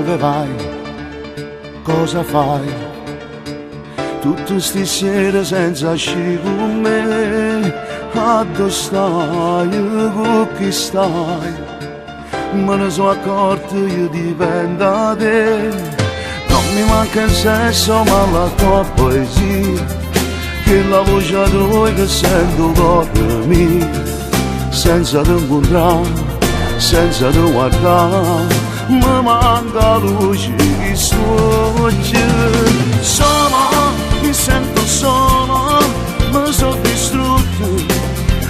dove vai, cosa fai? Tutte sti sere senza uscire con me, a dove stai, con chi stai? Me ne sono accorto, io dipendo da te. Non mi manca il sesso ma la tua poesia, che la voce tua che sento cuore mio. Senza te incontrare, senza te guardare, mi manca la luce che sfugge. Mi sento solo, mi sono distrutto,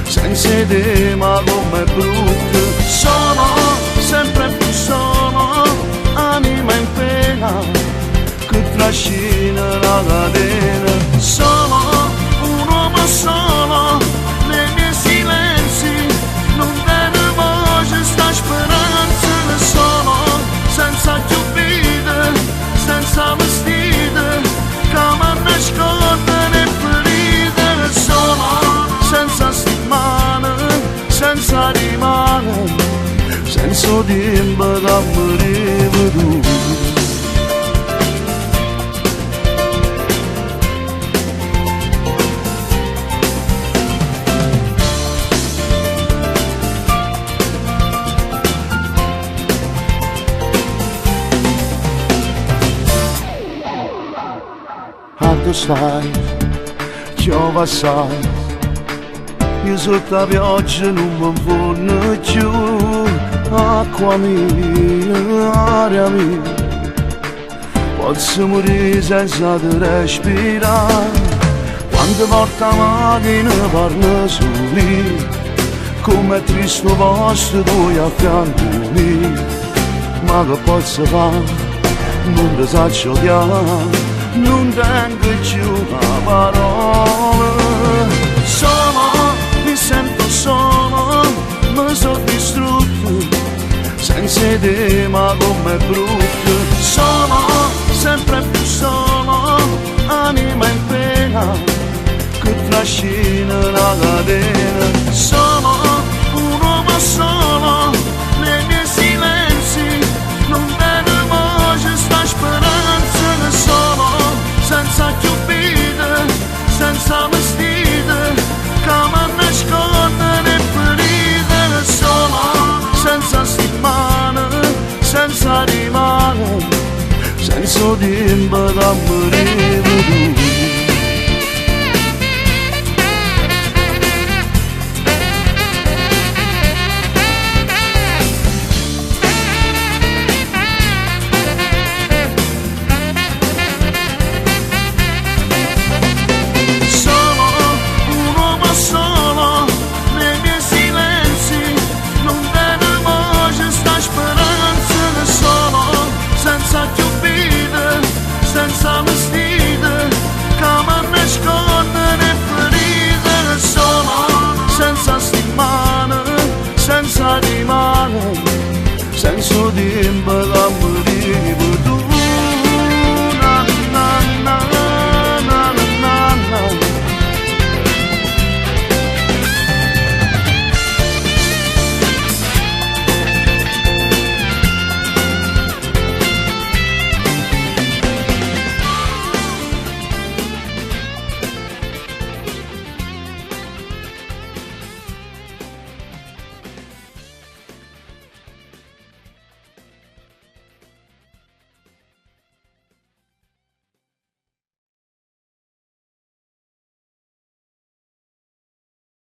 senza te ma come brutto. Sono sempre più solo, anima in pena, che trascina la catena. Sono un uomo solo, nei miei silenzi, non vedo voce, sta speranza. Sono senza più vita, senza vestito, come nascondere ferite. Sono senza settimane, senza rimane, senza tempo da morire tu. Dove stai, piove assai, io sotto la pioggia non mi infonno più. Acqua mia, aria mia, posso morire senza te respirare. Quando porta la macchina parla soli, come triste posto tu a fianco mio. Ma che posso fare, non ti saccio odiare, non tengo più una parola. Mi sento solo, mi sono distrutto, senza te ma come brutto. Sono sempre più solo, anima in pena, che trascina la catena. Sono un uomo solo, nei miei silenzi, non vedo voce, sta speranza. Sono senza più vita, senza vestito, come nascondere ferite. Sono senza settimane, senza rimane, senza tempo da morire tu. Senza vestito, come nascondere ferite. Sono senza settimane, senza rimane, senza tempo